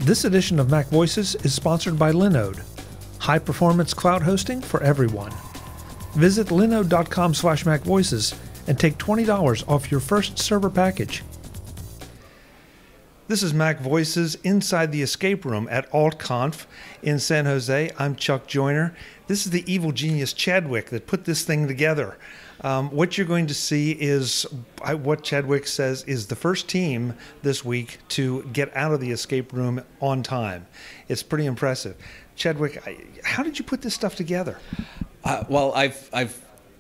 This edition of MacVoices is sponsored by Linode, high-performance cloud hosting for everyone. Visit linode.com/MacVoices and take $20 off your first server package. This is MacVoices inside the escape room at AltConf in San Jose. I'm Chuck Joyner. This is the evil genius Chadwick that put this thing together. What you're going to see is what Chadwick says is the first team this week to get out of the escape room on time. It's pretty impressive. Chadwick, how did you put this stuff together? Well, I'm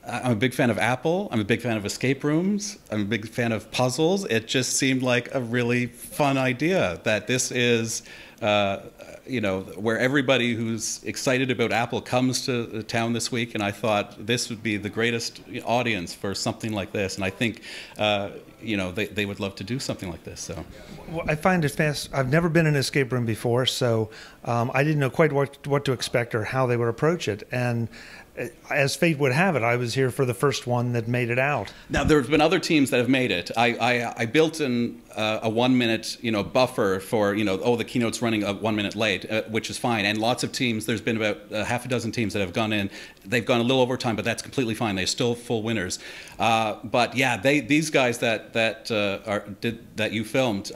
a big fan of Apple. I'm a big fan of escape rooms. I'm a big fan of puzzles. It just seemed like a really fun idea that this is, where everybody who's excited about Apple comes to town this week. And I thought this would be the greatest audience for something like this. And I think, they would love to do something like this. So, well, I find it fast. I've never been in an escape room before, so I didn't know quite what to expect or how they would approach it. And as fate would have it, I was here for the first one that made it out. Now, there have been other teams that have made it. I built in a 1 minute, buffer for, the keynote's running 1 minute late, which is fine. And lots of teams, there's been about half a dozen teams that have gone in. They've gone a little over time, but that's completely fine. They're still full winners. But yeah, these guys that you filmed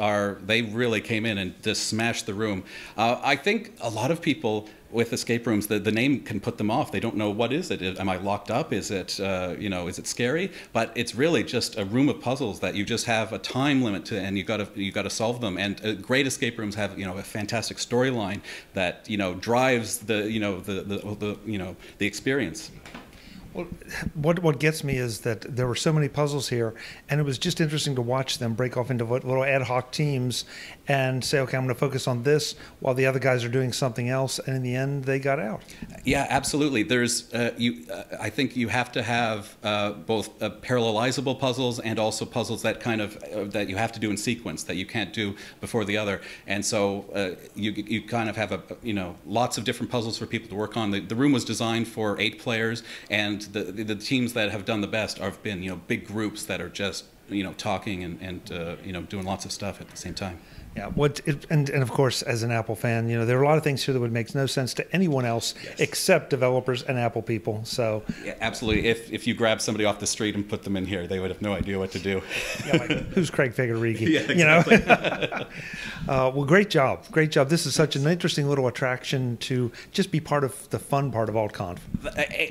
they really came in and just smashed the room. I think a lot of people with escape rooms, the name can put them off. They don't know, what is it? Am I locked up? Is it, is it scary? But it's really just a room of puzzles that you just have a time limit to, and you got to solve them. And great escape rooms have, a fantastic storyline that, drives the experience. Well, what gets me is that there were so many puzzles here, and it was just interesting to watch them break off into little ad hoc teams and say, okay, I'm going to focus on this while the other guys are doing something else, and in the end, they got out. Yeah, absolutely. There's, I think you have to have both parallelizable puzzles and also puzzles that that you have to do in sequence that you can't do before the other, and so you kind of have lots of different puzzles for people to work on. The room was designed for 8 players, and the teams that have done the best have been big groups that are just talking and doing lots of stuff at the same time. Yeah, and of course, as an Apple fan, there are a lot of things here that would make no sense to anyone else except developers and Apple people. So yeah, absolutely. If you grab somebody off the street and put them in here, they would have no idea what to do. Yeah, like, who's Craig Federighi? Yeah, exactly. Well, great job, great job. This is such an interesting little attraction to just be part of the fun part of AltConf.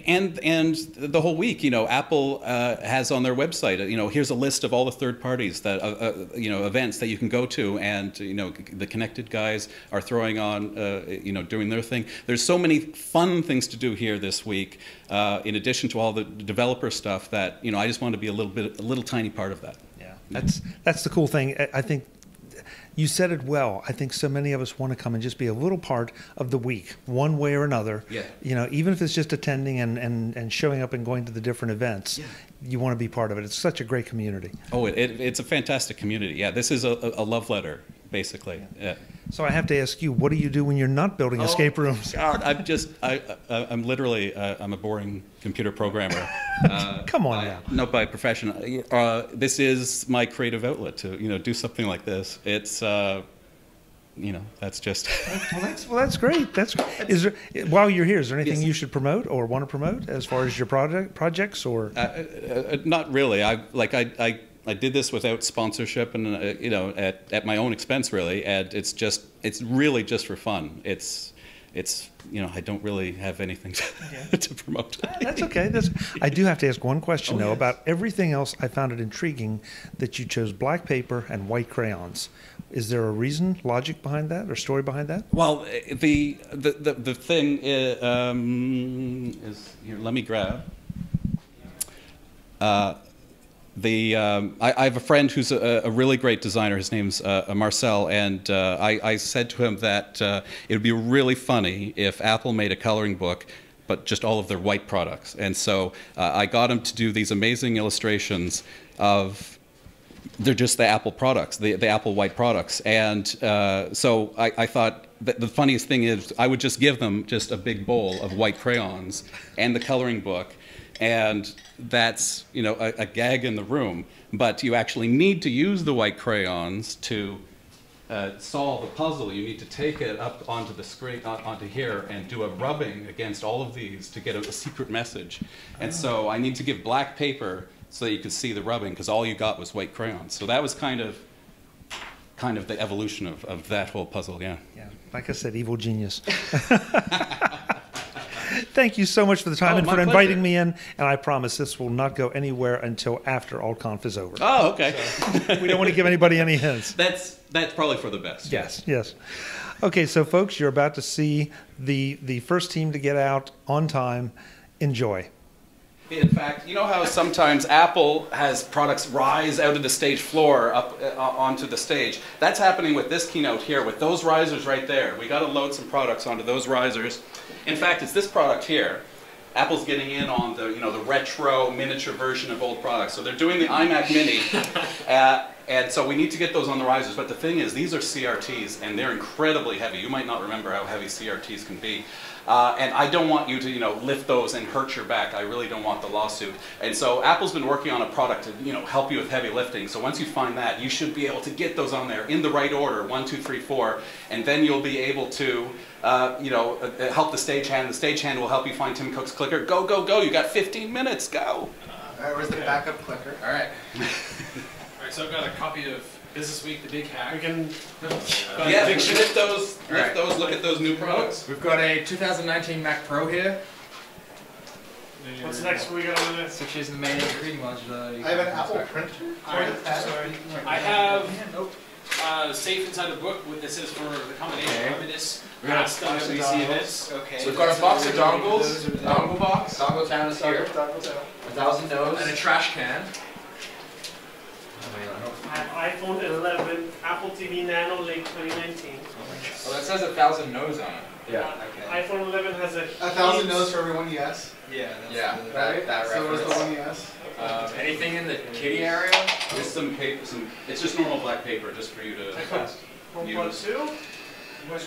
And the whole week, Apple has on their website, here's a list of all the third parties that events that you can go to, and the connected guys are throwing on, doing their thing. There's so many fun things to do here this week, in addition to all the developer stuff that, I just want to be a little tiny part of that. Yeah, that's the cool thing. I think you said it well. I think so many of us want to come and just be a little part of the week, one way or another. Yeah. Even if it's just attending and showing up and going to the different events, you want to be part of it. It's such a great community. Oh, it's a fantastic community. Yeah, this is a love letter, basically. Yeah. So I have to ask you, what do you do when you're not building escape rooms? God, I'm literally, I'm a boring computer programmer. Come on now. No, by profession. This is my creative outlet to, do something like this. It's, that's just. Well, that's great. That's great. Is there, while you're here, is there anything you should promote or want to promote as far as your projects or? Not really. I did this without sponsorship and at my own expense really, and it's really just for fun. It's I don't really have anything to promote. That's okay. I do have to ask one question though about everything else. I found it intriguing that you chose black paper and white crayons. Is there a reason, logic behind that, or story behind that? Well, the thing is here. Let me grab. I have a friend who's a really great designer. His name's Marcel, and I said to him that it would be really funny if Apple made a coloring book, but just all of their white products. And so I got him to do these amazing illustrations of they're just the Apple products, the Apple white products. And so I thought that the funniest thing is I would just give them just a big bowl of white crayons and the coloring book. And that's, a gag in the room. But you actually need to use the white crayons to solve a puzzle, you need to take it up onto the screen, onto here, and do a rubbing against all of these to get a secret message. And so I need to give black paper so that you could see the rubbing, because all you got was white crayons. So that was kind of the evolution of that whole puzzle, yeah. Yeah, like I said, evil genius. Thank you so much for the time and for inviting me in. And I promise this will not go anywhere until after AltConf is over. Oh, okay. So we don't want to give anybody any hints. That's probably for the best. Yes, yes. Okay, so folks, you're about to see the first team to get out on time. Enjoy. In fact, you know how sometimes Apple has products rise out of the stage floor up onto the stage? That's happening with this keynote here, with those risers right there. We got to load some products onto those risers. In fact, it's this product here. Apple's getting in on the the retro miniature version of old products. So they're doing the iMac Mini, and so we need to get those on the risers. But the thing is, these are CRTs, and they're incredibly heavy. You might not remember how heavy CRTs can be. And I don't want you to, lift those and hurt your back. I really don't want the lawsuit. And so Apple's been working on a product to, help you with heavy lifting. So once you find that, you should be able to get those on there in the right order, 1, 2, 3, 4, and then you'll be able to, help the stagehand. The stagehand will help you find Tim Cook's clicker. Go, go, go! You got 15 minutes. Go. All right, where's the backup clicker? All right. All right, so I've got a copy of Business Week, The Big Hack. We can. Yeah, lift those. Lift those. Look at those new products. We've got a 2019 Mac Pro here. What's next we got on the list? Which is the main screen modular. I have an Apple printer. I have safe inside the book. What this is for the combination of this past WWDC events. Okay. So we've got a box of dongles, dongle box, dongle town is here, 1,000 nodes, and a trash can. I have iPhone 11, Apple TV Nano late 2019. Well, that says 1,000 nodes on it. Yeah. Okay. iPhone 11 has a 1,000 nodes for every one yes. Yeah. That So was reference. the one yes. Anything in the kitty area? Just some paper. It's just normal black paper, just for you to use. 1.2. I'm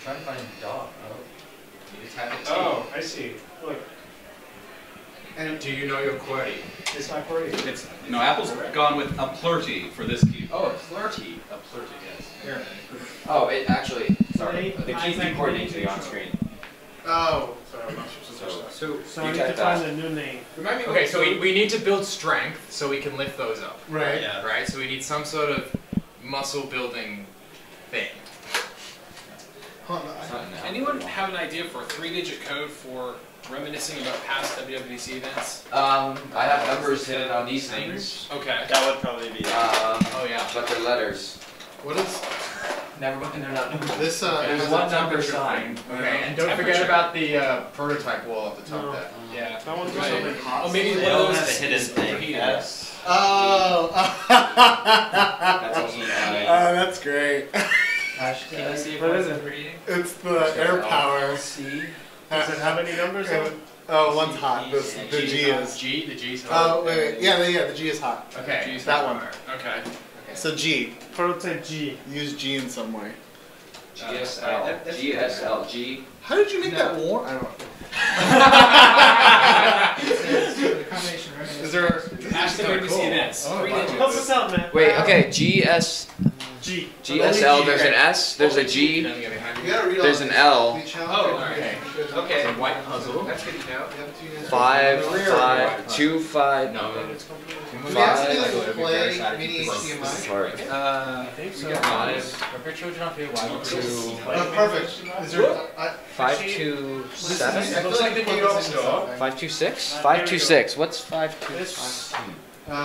trying to find dog. Oh, I see. Look. And do you know your QWERTY? It's my QWERTY. Apple's gone with a plurty for this keyboard. Oh, a flirty. A plurty, yes. Here. Oh, it actually. Sorry. The keys report needs to be on screen. Oh, sorry, I'm not sure. So I need to find a new name. Okay, so we need to build strength so we can lift those up. Right. Yeah. Right. So we need some sort of muscle building thing. Anyone have an idea for a 3-digit code for reminiscing about past WWDC events? I have numbers hidden on these things. Okay. That would probably be. Oh yeah. But they're letters. What is Never mind, they're not numbers. this? There's one number sign. Okay, and don't forget about the prototype wall at the top there. Yeah. That one's something hot. Oh, maybe They one all of have those a hidden is thing. overheated. Yes. Oh. That's also That's great. Can I see if What it's is it? overheating? It's the air power. C. Does it have any numbers in it? Oh, one's hot. The G is. The G's hot. Oh wait. Yeah, the G is hot. Okay. G's That one. Okay. So G. Prototype G. Use G in some way. GSL. GSL. G. How did you make that warm? I don't know. Is there? Past WWDC events. Oh, 3 wow. digits. Help us out, man. Wait, okay, GS. G. GSL, there's an S, there's a G, You gotta read all there's an this. L. Each challenge. Oh, alright. Okay. So White puzzle. That's good to know. 5, 5, 2, 5. No. Do we have to do like a play mini HDMI? Sorry. I think so. 5, Remember children off here? Why 2, Oh, perfect. Is there? 5, 2, 7. I feel like the New York store. 5, 2, 6? 5, 2, 6. What's 5, 2, This, 6? Is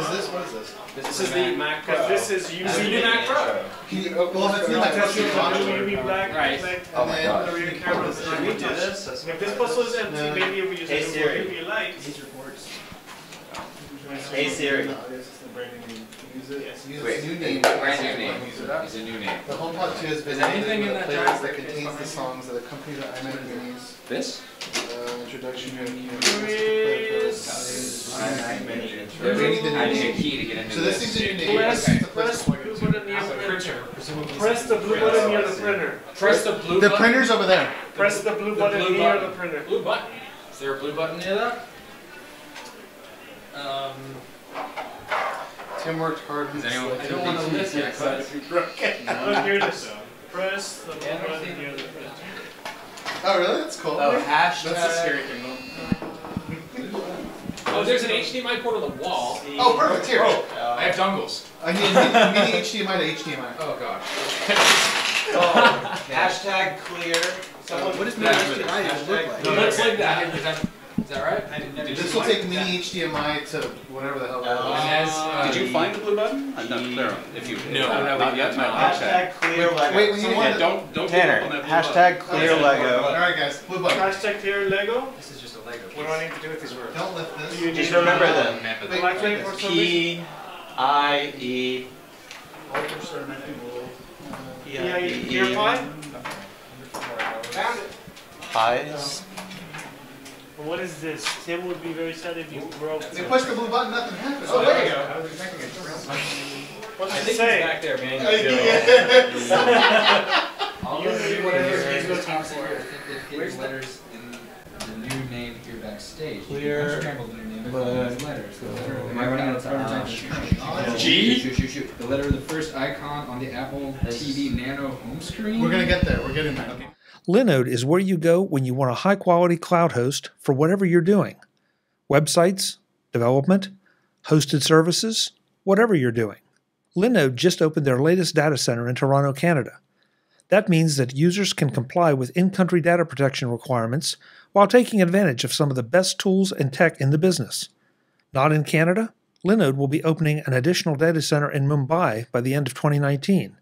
this? What is this? This is the Mac Pro. because this is This is the using new Mac Pro. Can you, well, if it's in my because you have the modular. UV black. Right. Black, Oh my and God. then the rear camera is not touch. If this puzzle is empty, No. maybe if we use Hey, a Siri. UV light. Hey Siri. No, this is the brand new name. Use it. Yes. Use Wait, its new name. brand new name. It's a new name. The HomePod 2 has been Is anything with in a that playlist giant that brick contains the behind songs that accompany the iMac Minis. This? Introduction to I need a key to get into So this this. thing's a new name. Press, Okay. press the blue button near the printer. Presumably. Press the blue button near the printer. Press the blue The button. printer's over there. Press the blue button blue near button. the printer. Blue button. Is there a blue button near that? Tim worked hard. Does anyone I don't want to list it, but Look, here it is. Press the button near the printer. Oh, really? That's cool. Oh, That's the hashtag. scary thing. oh, there's an HDMI port on the wall. Oh, perfect. Here. I have dongles. I need mini HDMI to HDMI. Oh god. Oh, hashtag clear. Someone, What is mini HDMI look like? It looks like that. Is that right? This will take mini HDMI to whatever the hell that is. Did you find the blue button? I'm not clear. If you not yet. No. hashtag clear Lego. Wait, we need Yeah, one. don't give Tanner, up on that blue hashtag button. clear Lego. Alright, guys. Blue button. Hashtag clear Lego. This is just a Lego. What do I need to do with these words? Don't lift Do this. you Just need remember to, them. Wait, Like like or this. something? P-I-E. Clear pie? Found it. Pies. What is this? Tim would be very sad if you broke They it. push the blue button, nothing happens. Oh, there you go. What's I it think say? he's back there, man. I'll You do do whatever whatever he's he's looking looking for. Where's letters in the new name here backstage? Clear Unscramble the new name. Lego. Letters. Am I running out of time? G? Shoot. The letter of the first icon on the Apple TV Nano home screen. We're gonna get there. We're getting there. Linode is where you go when you want a high-quality cloud host for whatever you're doing. Websites, development, hosted services, whatever you're doing. Linode just opened their latest data center in Toronto, Canada. That means that users can comply with in-country data protection requirements while taking advantage of some of the best tools and tech in the business. Not in Canada, Linode will be opening an additional data center in Mumbai by the end of 2019.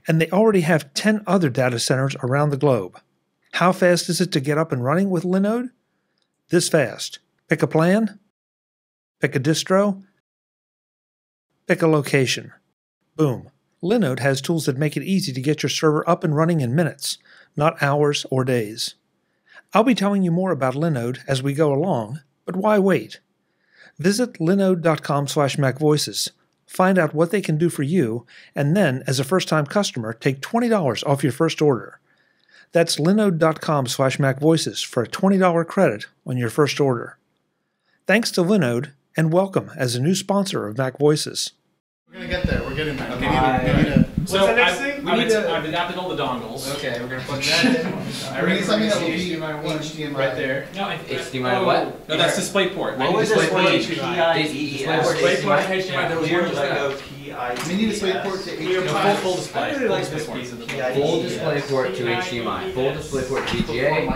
And they already have 10 other data centers around the globe. How fast is it to get up and running with Linode? This fast. Pick a plan, pick a distro, pick a location. Boom. Linode has tools that make it easy to get your server up and running in minutes, not hours or days. I'll be telling you more about Linode as we go along, but why wait? Visit linode.com/MacVoices. Find out what they can do for you, and then, as a first-time customer, take $20 off your first order. That's linode.com/MacVoices for a $20 credit on your first order. Thanks to Linode, and welcome as a new sponsor of MacVoices. We're gonna get there. We're getting there. Okay. We need a- So the next I've, thing? I've adapted all the dongles. Okay, we're gonna plug that in. we need something that will be HDMI one HDMI. right there. No, HDMI what? No, that's DisplayPort. What was this DisplayPort one? HDMI. DisplayPort HDMI. There was Clear one just that. Lego P-I-E-S. We need to DisplayPort to Clear HDMI. pie. Full display. I really like this piece of the Full DisplayPort to HDMI. Full DisplayPort VGA.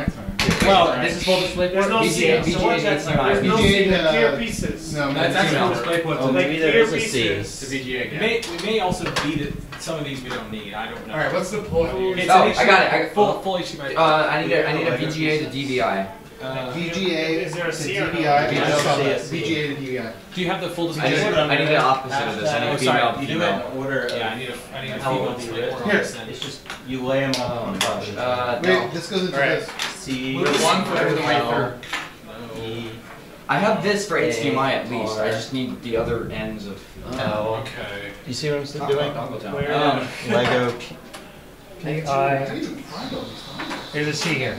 Well, This is full DisplayPort. There's no VGA, C. So VGA, what's that? There's no VGA, C. The clear uh, pieces. No, That's actually no. DisplayPort. Like maybe there clear is a C. pieces. The VGA We may also be that some of these we don't need. I don't know. Alright, what's the point? It's Oh, an I got it. I got full HDMI. I need a VGA to DVI. VGA Is there a to C or no? DVI. I don't see a C. VGA to DVI. Do you have the full I display? need the opposite of this. I need Oh, female sorry. to You do female. it in order. Yeah, I need a How female will it be display written? port on Here. this end. It's just, you lay them all on a bunch. Wait, No. this goes into Alright. this. C. One for every way through. E. I have this for HDMI at least. I just need the other ends of. L. Okay. You see what I'm still doing? Where? Lego How P-I. do you even find all these things? There's a C here.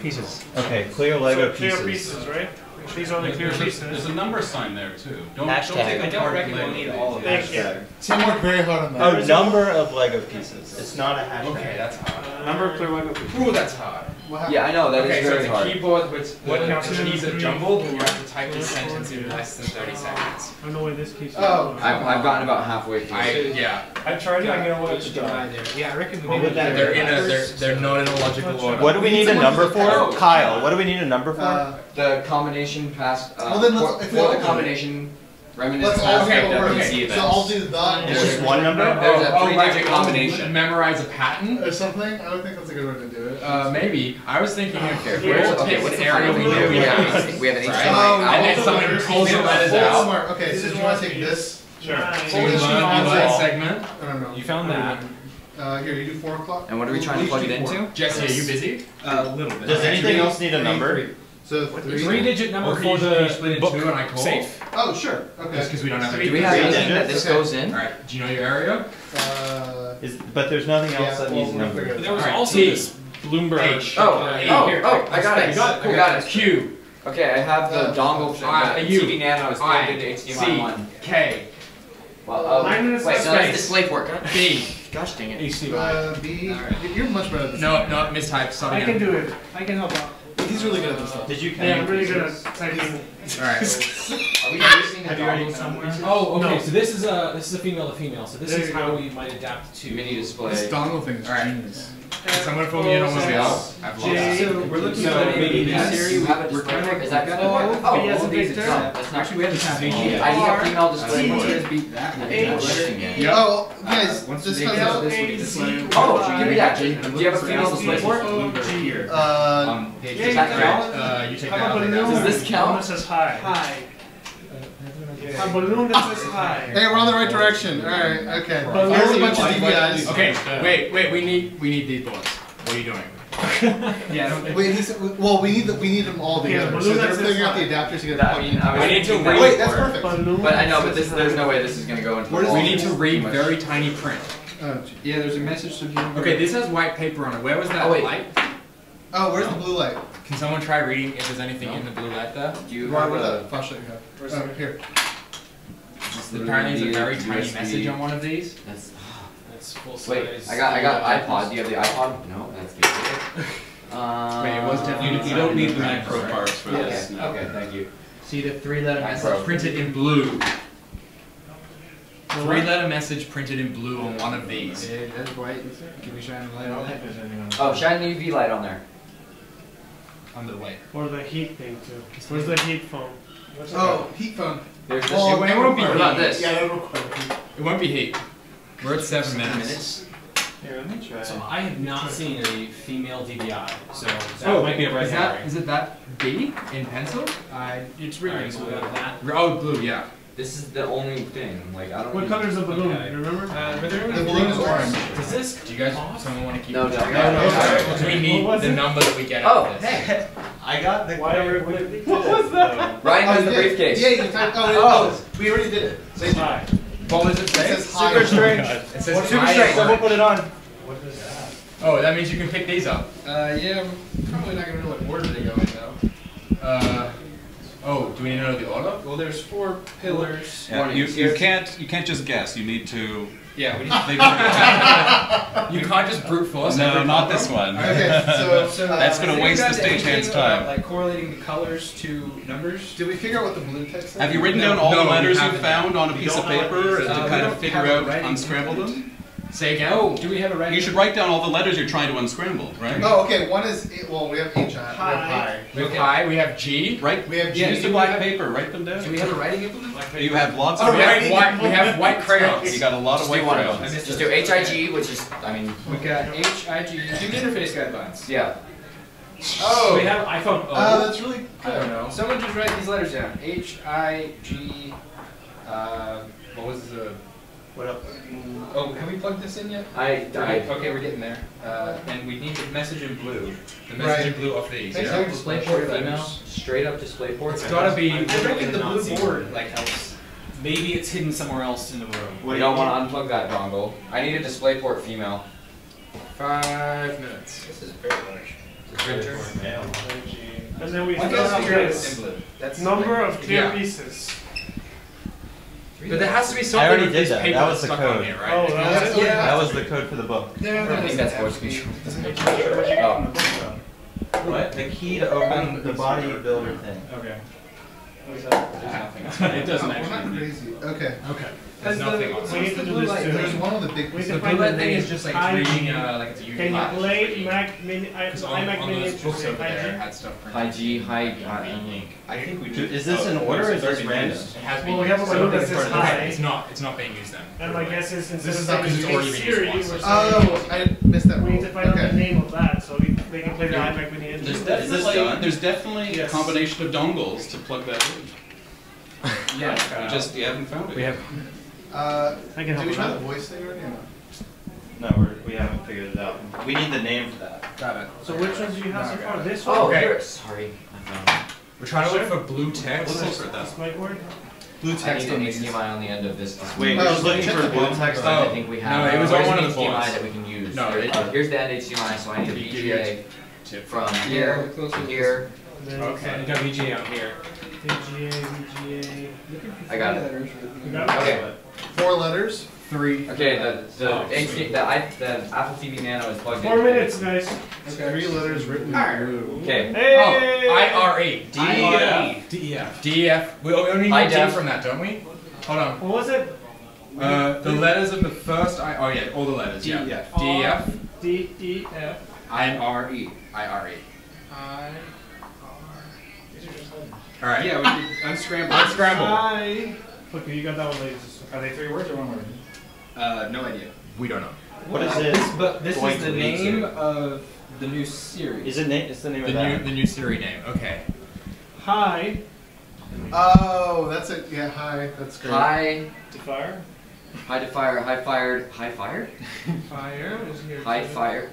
Pieces. Okay, clear Lego So clear pieces. pieces, right? These are the clear There's pieces. a number sign there too. Don't Hashtag. take I apart don't Lego. reckon we'll need all of Thank you. Hashtag. Tim worked very hard on that. Oh, number of Lego pieces. It's not a hashtag. Okay, that's hard. Number of clear Lego pieces. Ooh, that's hard. What happened? Yeah, I know that is Okay, so very it's a hard. keyboard with What the counts as keys are three? jumbled, and you have to type this sentence in less than 30 seconds. I know where this piece is. Oh. I've gotten about halfway through. Yeah. I tried it, I know what to do. Yeah, I reckon What would that they're be? they're not in a logical order. What do we need a number for? Kyle, what do we need a number for? The combination past. Well, then let's- if we for all the do it. combination reminiscent Let's all past okay, go over okay, it. WWDC So events. I'll do the. It's just one number? There's a three-digit right, combination. Memorize a pattern? Or something? I don't think that's a good way to do it. Maybe. I was thinking of Okay, what area we do. We have an Right. HDMI And then out. someone pulls the letters out. Smart. Okay, so do you want to take this? Sure. So we learn that segment. I don't know. You found that. Here, you do 4 o'clock. And what are we trying to plug it into? Jesse, are you busy? A little bit. Does anything else need a number? So 3. Three-digit number Or for can you the split it book two and I call? safe. Oh, sure. Okay. Just because we don't have Do any. we have Three anything that digits? this goes in? Alright, do you know your area? But there's nothing else that needs a we'll number. figure But it there was Alright, also T. this Bloomberg. H. I got it. You got it. I got it. Q. Okay, I have the dongle. I, The U, TV Nano is I, plugged into C, HDMI 1. K, Well, Minus wait, so that's space. DisplayPort. B. Gosh dang it. B. You're much better at this. No, mistyped. Sorry. I can do it. I can help out. He's really good at this stuff. Did you Yeah, I'm really good at typing. Alright. Are we using a dongle somewhere? Oh, okay. No. So this is a female to female. So this There is you how go. we might adapt to Mini display. This dongle thing is Alright. genius. Someone pull me in on one of these. I've lost. J. So we're looking So at maybe maybe this You have a DisplayPort? Is that B oh, as a these Victor. no, that's not. Actually, we have to have I need a female DisplayPort. beat that. H. Oh, guys, Once this they has get a. this, we get this one. Oh, give me that. Do you have a female DisplayPort? Here. Does that count? You take How that about out. balloon? Does this count? That says high. High. A balloon that says high. Hey, we're on the right direction. All right, okay. Balloon. Here's a bunch of DVIs. Okay, wait. We need these bullets. What are you doing? Yeah, I don't think. Wait, he said, well, we need them all Yeah, together. balloon So they're that says figuring out the high. adapters to get I mean, We need to read. Wait, that's perfect. Balloon But I know, that but this, says there's high. no way this is gonna go into. Where does We it need to read much. very tiny print. Yeah, there's a message to be. Okay, this has white paper on it. Where was that Oh, wait. light? Oh, where's the blue light? Can someone try reading if there's anything in the blue light there? Do you Why have would a? that flashlight you have? Oh, here. Apparently there's a very USB. tiny message on one of these. That's, That's full wait, size. I got iPod. Do you have the iPod? No, that's good. Wait, it was definitely You don't need the Mac Pro parts for Okay, this. no. okay, thank you. See the three-letter Mac message Pro. printed in blue. Three-letter message printed in blue on one of these. That's white. Can we shine the light on that? Oh, shine the UV light on there. Under the light. Or the heat thing too. Where's the heat phone? Oh, heat phone. There's this. Well, it won't be What about heat. this? Yeah, that requires. It won't be heat. We're at 7 minutes. Here, let me try. So I have not seen a female DVI, so that might be a red is that herring. is it that B in pencil? It's Alright, reading. so we got that. Oh, blue, yeah. This is the only thing. Like I don't. What even- color is the balloon? Okay. You remember? The balloon is orange. Does this? Do you guys, someone want to keep? No, no, track? no, no, Alright, no. we need What was the it? number that we get Oh, out of this. hey. I got the. What was that? Ryan has the you did. briefcase. Yeah, you typed. Oh, we already did it. Thank you. High. What does it say? It says high. It says Super high strange. orange. Put it on. Oh, that means you can pick these up. Yeah, we're probably not gonna know what order they go in though. Oh, do we need to know the order? Well, there's 4 pillars. Yeah, you can't just guess. You need to. Yeah, we need They- You can't just brute force. no, every not color. this one. Okay, so That's gonna Have you waste the guys stagehand's anything time. about, like correlating the colors to numbers? did we figure out what the blue text is? Have you written down all No, the letters we you haven't. found on a We piece of don't know what paper these and to are. kind We of don't figure have a out, writing unscramble template. them? Say again. Oh, do we have a writing? You should write down all the letters you're trying to unscramble, right? Oh, okay. One is well, we have H on it. We have high. We have high, we have G. Right? We have G. Use the black paper. Write them down. Do we have a writing implement? You have lots Oh, of. right. We have white crayons. You got a lot of Just white do one of crayons. them. Just do HIG, which is, I mean, We got HIG. Do the interface guidelines. yeah. Oh, We have iPhone O. That's really I don't know. Someone just write these letters down. HIG. What was the? What up? Oh, have we plugged this in yet? Okay, we're getting there. And we need the message in blue. The message in blue off these. Is Yeah. there DisplayPort female? Straight up DisplayPort? It's gotta be. I reckon the Not blue seen board it. like helps. Maybe it's hidden somewhere else in the room. We don't want to unplug that dongle. I need a DisplayPort female. 5 minutes. This is very large. Printer. And then we Why still can't have I figure out this in blue? That's number of clear Yeah. pieces. But there has to be something already with did this that. paper That that's was the stuck code. on here, right? Oh, that was Yeah. That was the code for the book. I think that's voice control. Oh. What? The key to open the body builder thing. Okay. It doesn't We're not actually. crazy. Okay. Okay. There's nothing on We need to do blue this light? too. There's one of the big. We The can blue find light the thing name. is just like IG. it's reading like it's a UV Can you flash. play Mac Mini? Because on iMac Mini those books over there interface? had stuff printed. High G, high. I think we Is this in order or is this random? It has been Well, we have a used. balloon that says Okay, high. it's not. It's not being used then. And my guess is instead This of is not because saying it's already been Siri, used we're once. saying Oh, I missed that. we need to find out the Okay. name of that so they can play the iMac Mini There's interface. definitely, there's definitely a Yes. combination of dongles to plug that in. Yeah. You haven't found it. We have. Uh, I can did help we you try the out. voice thing already or not? No, we haven't figured it out. We need the name for that. Got it. So which ones do you have so far? This one? Oh, Okay. here. Sorry. I found it. We're trying to look for blue text. Let's look for that. This might work. Blue I need text an on these. HDMI on the end of this. Wait, Oh, we're just looking check for the blue box. text. Oh. I think we have. No, it was on Where's one an of the HDMI boards. that we can use. No, it- Here's the end HDMI, so I need a Give you a VGA tip. from Yeah, here, look closer. here. Then Okay. it's WG out here. VGA, VGA. I got it. You got it? Okay. 4 letters. 3. Okay, the Apple TV Nano is plugged in. 4 minutes, guys. Okay. 3 letters written in blue. Okay. Hey! Oh, IRE. DEF. DEF. We only need D from that, don't we? Hold on. What was it? The letters of the first oh yeah, all the letters. DEF. Yeah. DEF. DEF. IRE. IRE. All right. Yeah, we could unscramble. Unscramble. Okay, you got that one, ladies. Are they 3 words or 1 word? No idea. We don't know. What is it? But this going is the to lead name to? of the new series. Is it it's the name of The that? new Siri name. Okay. Hi. Oh, that's it. Yeah, hi. That's great. High Fire. to fire, high fired, high fired? Fire is here. High fire,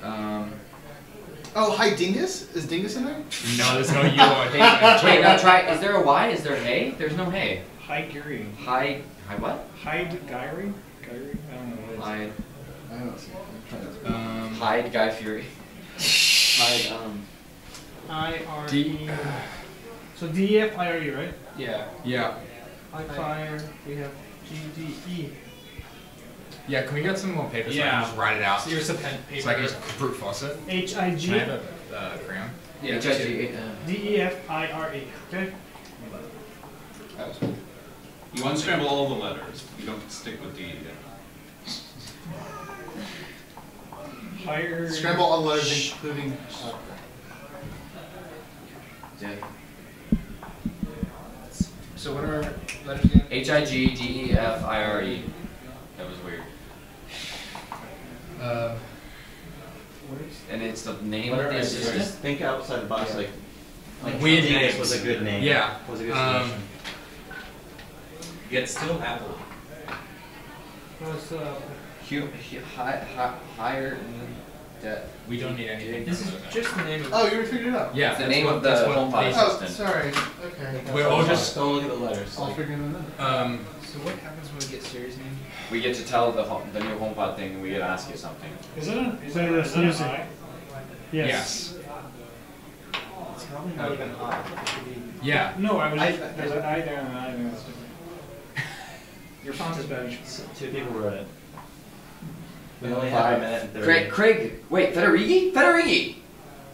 Oh, hi Dingus? Is Dingus in there? No, there's no U on Wait, now try, is there a Y? Is there hay? There's no hay. Hi Gary. High what? Hyde Gyrie? Gyrie? I don't know what it is. Hide, I don't see. hide Guy Fury. Hide, I-R-E. So DEF, I-R-E, right? Yeah. Yeah. High fire, we have G-D-E. Yeah. Can we get some more paper so I Yeah. can just write it out? So here's a pen, paper. So I can just brute force it. H-I-G. Can I have a crayon? Yeah. H-I-G, D-E-F-I-R-E, okay? That was cool. You unscramble all the letters. You don't stick with DEF. Higher. Scramble all the letters, including. So what are our letters again? H-I-G-D-E-F-I-R-E. That was weird. And it's the name What of are the assistant? just think outside the box, like Weird Dingus names. was a good name. Yeah. Was a good solution. Yet still Apple. What's Higher. We don't need anything. This is just the name of Oh, you already figured it out? Yeah. It's the that's name what- of the that's what home they- pod. Oh, sorry. Okay. We're all just. Don't look at the letters. I'll figure it out. So what happens when we get Siri's name? We get to tell the new HomePod thing and we get to ask you something. Is it a? Is it a music? Yes. It's probably not even I. Yeah. No, I was just, there's an I there and an I there. That's different. Your font is better. 2 people wrote it. We only have a minute and 30. Craig, wait, Federighi? Federighi!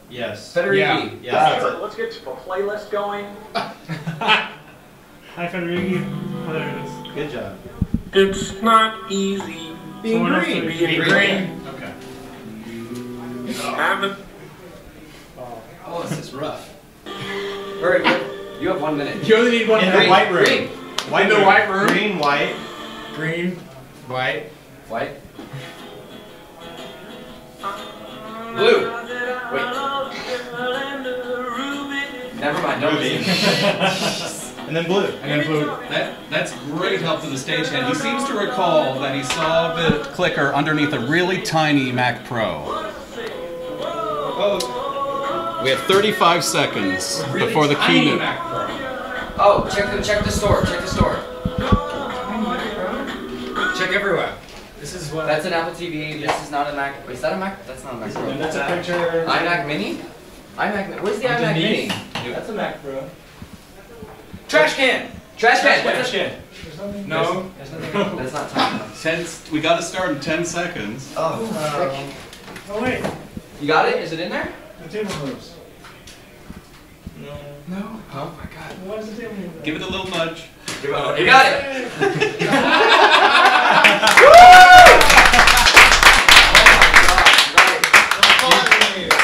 Yes. Federighi. Yeah, that's it. Let's get a playlist going. Hi, Federighi. Oh, there it is. Good job. It's not easy Being green. Being green. Okay. Oh, this is rough. Hurry, you have 1 minute. You only need one. In the white room. Green. In the white room. Green, white. Green, white. White. Blue. Wait. Never mind. Don't Ruby. And then blue. And then blue. That's great help to the stagehand. He seems to recall that he saw the clicker underneath a really tiny Mac Pro. We have 35 seconds before the keynote. Oh, check the store. Check the store. Check everywhere. This is what. That's an Apple TV. This is not a Mac. Is that a Mac? That's not a Mac Pro. That's a picture. iMac Mini? Where's the iMac Mini? That's a Mac Pro. Trash can. Trash can. What's Trash that? can. No. That's not time. We got to start in 10 seconds. Oh, Oh wait, you got it? Is it in there? the table moves. No. Oh my God. Why is the table move? Give it a little nudge. You got it.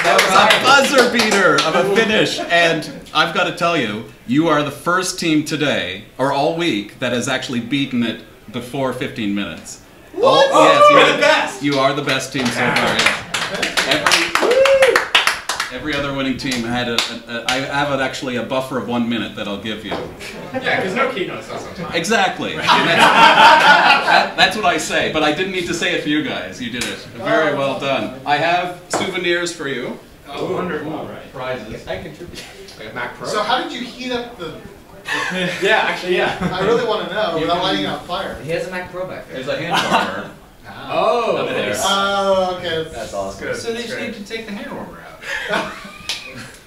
That was a buzzer beater of a finish, and I've got to tell you, you are the first team today, or all week, that has actually beaten it before 15 minutes. What? Yes, You're the best. You are the best team so far. Yeah. Every other winning team had I have actually a buffer of 1 minute that I'll give you. Yeah, because no keynotes are sometimes. Exactly. That's what I say, but I didn't need to say it for you guys. You did it. Very well done. I have souvenirs for you. Oh, wonderful. All right. Prizes. I contribute. Like a Mac Pro. So how did you heat up the? Yeah, actually, yeah. I really want to know without lighting out fire. He has a Mac Pro back there. There's a hand warmer. Oh, Up there. Oh, okay. That's awesome. So they just need to take the hand warmer out.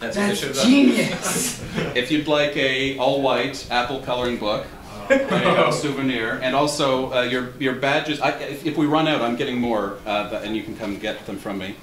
That's what they should have done. Genius. If you'd like a all-white Apple coloring book, There you go, souvenir. And also your badges. If we run out, I'm getting more, and you can come get them from me.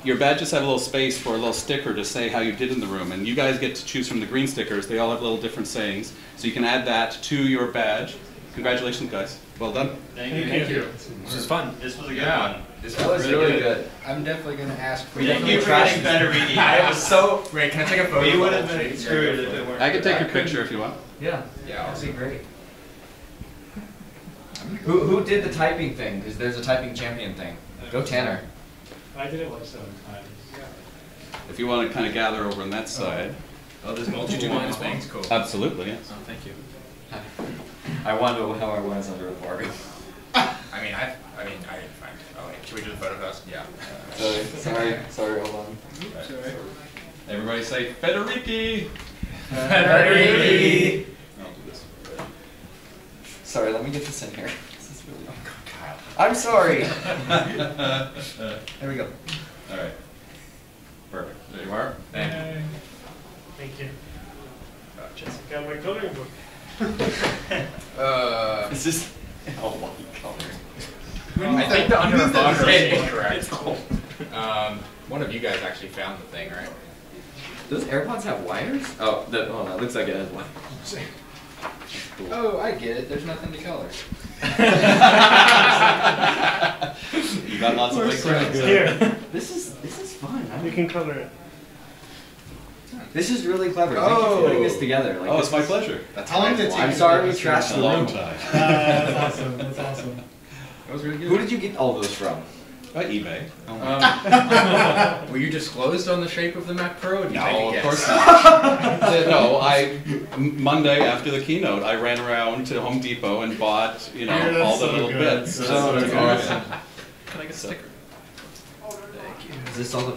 Your badges have a little space for a little sticker to say how you did in the room, and you guys get to choose from the green stickers. They all have little different sayings, so you can add that to your badge. Congratulations, guys. Well done. Thank you. This was fun. This was a good one. This was really good. I'm definitely going to ask for Thank you for getting better reading. I was so... Wait, can I take a photo? We would have been screwed if it weren't. I can take your picture if you want. Yeah, that'd be great. Who did the typing thing? Because there's a typing champion thing. Go Tanner. I did it like 7 times. If you want to kind of gather over on that side. Oh, there's multiple minus banks. Cool. Absolutely, yes. Oh, thank you. I wonder how I was under embargo. I mean, I didn't find it. Oh, wait, should we do the photo first? Yeah. Sorry, hold on. Sorry. Everybody say Federici. Federici. I'll do this. Sorry, let me get this in here. This is really I'm sorry. There we go. All right. Perfect. There you are. Thank you. Got my coloring book. Is this white color? I think the under embargo is incorrect. One of you guys actually found the thing, right? Those AirPods have wires? Oh, no, it looks like it has wires. Cool. Oh, I get it. There's nothing to color. You got lots of white crowns. Here. This is fun. You can color it. This is really clever. Thank you for putting this together. Like, It's my pleasure. That's How long did it take? I'm sorry we trashed A the long room. time. That's awesome. That's awesome. That was really good. Who did you get all those from? eBay. Were you disclosed on the shape of the Mac Pro? Did you take a No, of guess? course not. No, Monday after the keynote, I ran around to Home Depot and bought, Yeah, all the so little good. bits. That's so That's good. awesome. Can I get a sticker? Thank you. Is this all the...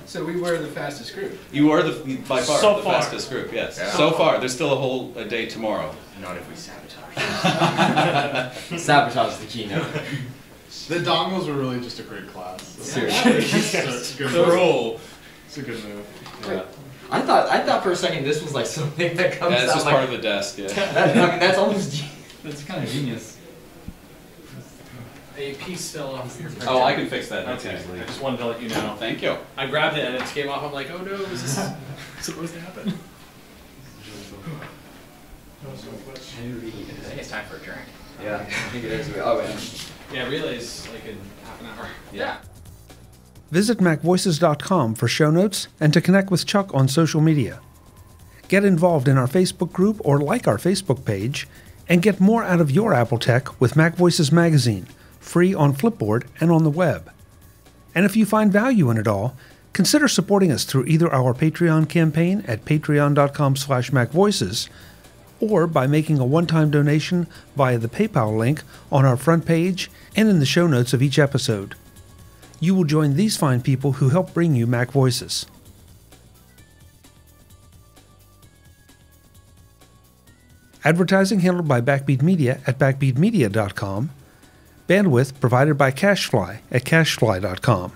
So we were the fastest group. You are by far So the far. fastest group, yes. Yeah. So far, there's still a whole day tomorrow. Not if we sabotage. Sabotage the keynote. The dongles were really just a great class. Seriously. It's a good move. It's a good move. Yeah. I thought for a second this was like something that comes Yeah, it's out just like... part of the desk, yeah. That's almost... That's kind of genius. A piece fell off your Oh, I can fix that. That's Okay, easily. I just wanted to let you know. Thank you. I grabbed it and it came off. I'm like, oh no, is this supposed to happen? I think it's time for a drink. Yeah, I think it is. Oh, man. Yeah, relays like in half an hour. Yeah. Visit MacVoices.com for show notes and to connect with Chuck on social media. Get involved in our Facebook group or like our Facebook page, and get more out of your Apple tech with MacVoices Magazine, free on Flipboard and on the web. And if you find value in it all, consider supporting us through either our Patreon campaign at patreon.com/MacVoices or by making a one-time donation via the PayPal link on our front page and in the show notes of each episode. You will join these fine people who help bring you Mac Voices. Advertising handled by Backbeat Media at backbeatmedia.com. Bandwidth provided by CacheFly at cachefly.com.